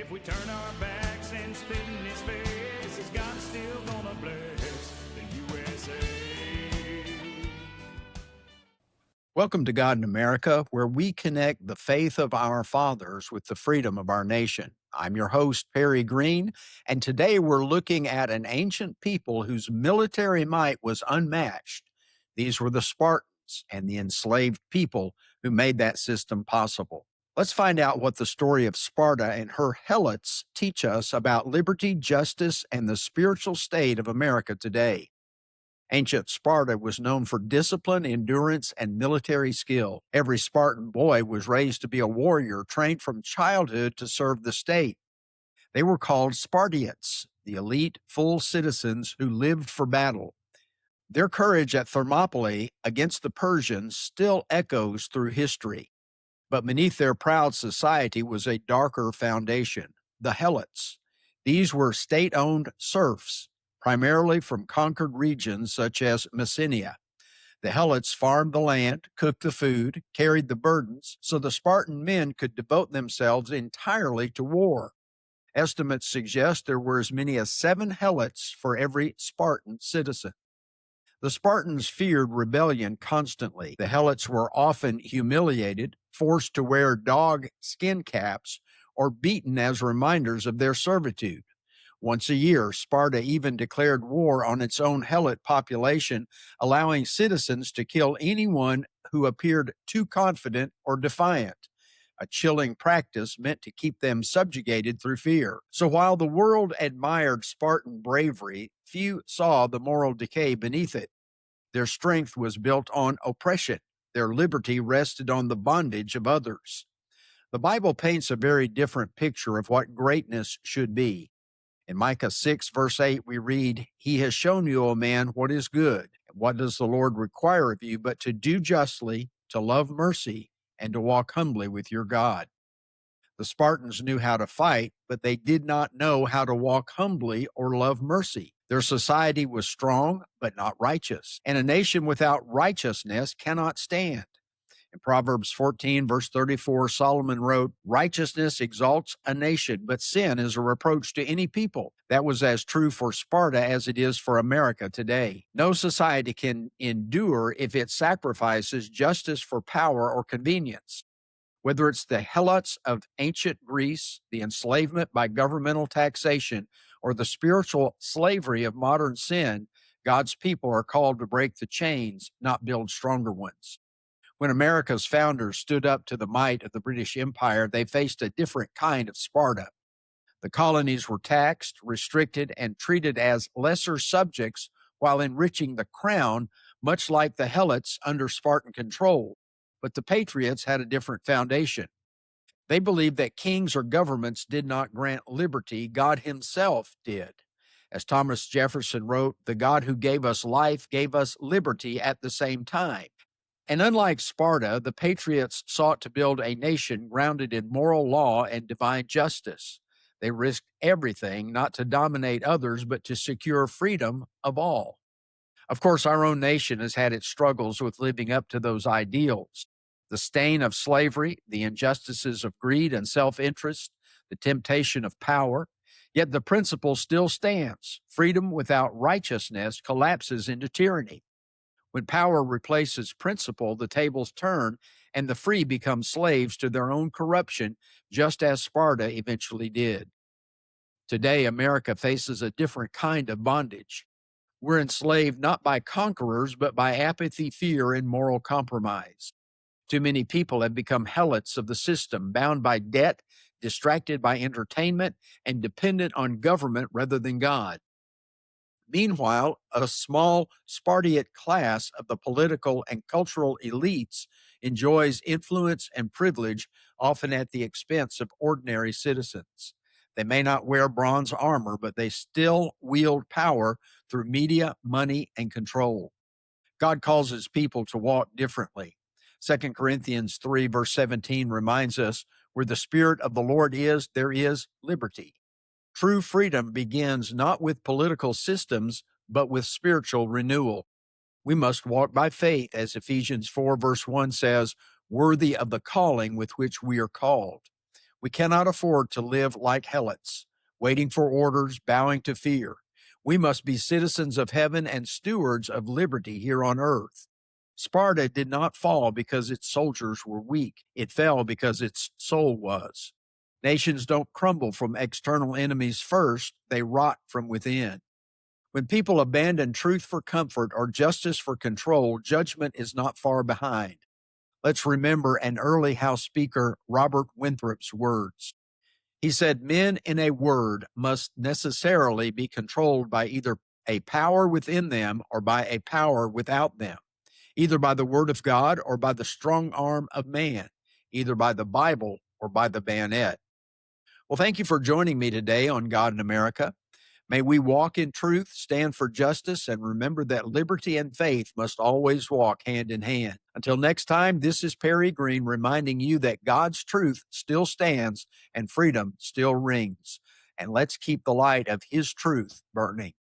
If we turn our backs and spit in his face, is God still gonna bless the USA? Welcome to God in America, where we connect the faith of our fathers with the freedom of our nation. I'm your host, Perry Greene, and today we're looking at an ancient people whose military might was unmatched. These were the Spartans and the enslaved people who made that system possible. Let's find out what the story of Sparta and her Helots teach us about liberty, justice, and the spiritual state of America today. Ancient Sparta was known for discipline, endurance, and military skill. Every Spartan boy was raised to be a warrior, trained from childhood to serve the state. They were called Spartiates, the elite, full citizens who lived for battle. Their courage at Thermopylae against the Persians still echoes through history. But beneath their proud society was a darker foundation, the Helots. These were state-owned serfs, primarily from conquered regions such as Messenia. The Helots farmed the land, cooked the food, carried the burdens, so the Spartan men could devote themselves entirely to war. Estimates suggest there were as many as 7 Helots for every Spartan citizen. The Spartans feared rebellion constantly. The Helots were often humiliated, forced to wear dog skin caps, or beaten as reminders of their servitude. Once a year, Sparta even declared war on its own Helot population, allowing citizens to kill anyone who appeared too confident or defiant. A chilling practice meant to keep them subjugated through fear. So while the world admired Spartan bravery, few saw the moral decay beneath it. Their strength was built on oppression. Their liberty rested on the bondage of others. The Bible paints a very different picture of what greatness should be. In Micah 6, verse 8, we read, "He has shown you, O man, what is good. And what does the Lord require of you but to do justly, to love mercy, and to walk humbly with your God?" The Spartans knew how to fight, but they did not know how to walk humbly or love mercy. Their society was strong, but not righteous, and a nation without righteousness cannot stand. In Proverbs 14, verse 34, Solomon wrote, "Righteousness exalts a nation, but sin is a reproach to any people." That was as true for Sparta as it is for America today. No society can endure if it sacrifices justice for power or convenience. Whether it's the Helots of ancient Greece, the enslavement by governmental taxation, or the spiritual slavery of modern sin, God's people are called to break the chains, not build stronger ones. When America's founders stood up to the might of the British Empire, they faced a different kind of Sparta. The colonies were taxed, restricted, and treated as lesser subjects while enriching the crown, much like the Helots under Spartan control. But the patriots had a different foundation. They believed that kings or governments did not grant liberty, God himself did. As Thomas Jefferson wrote, "The God who gave us life gave us liberty at the same time." And unlike Sparta, the patriots sought to build a nation grounded in moral law and divine justice. They risked everything not to dominate others, but to secure freedom of all. Of course, our own nation has had its struggles with living up to those ideals. The stain of slavery, the injustices of greed and self-interest, the temptation of power. Yet the principle still stands. Freedom without righteousness collapses into tyranny. When power replaces principle, the tables turn and the free become slaves to their own corruption, just as Sparta eventually did. Today, America faces a different kind of bondage. We're enslaved not by conquerors, but by apathy, fear, and moral compromise. Too many people have become helots of the system, bound by debt, distracted by entertainment, and dependent on government rather than God. Meanwhile, a small Spartiate class of the political and cultural elites enjoys influence and privilege, often at the expense of ordinary citizens. They may not wear bronze armor, but they still wield power through media, money, and control. God calls his people to walk differently. 2 Corinthians 3, verse 17 reminds us, "Where the Spirit of the Lord is, there is liberty." True freedom begins not with political systems, but with spiritual renewal. We must walk by faith, as Ephesians 4, verse 1 says, "worthy of the calling with which we are called." We cannot afford to live like helots, waiting for orders, bowing to fear. We must be citizens of heaven and stewards of liberty here on earth. Sparta did not fall because its soldiers were weak. It fell because its soul was. Nations don't crumble from external enemies first, they rot from within. When people abandon truth for comfort or justice for control, judgment is not far behind. Let's remember an early House Speaker, Robert Winthrop's words. He said, "Men in a word must necessarily be controlled by either a power within them or by a power without them, either by the word of God or by the strong arm of man, either by the Bible or by the bayonet." Well, thank you for joining me today on God in America. May we walk in truth, stand for justice, and remember that liberty and faith must always walk hand in hand. Until next time, this is Perry Greene reminding you that God's truth still stands and freedom still rings. And let's keep the light of His truth burning.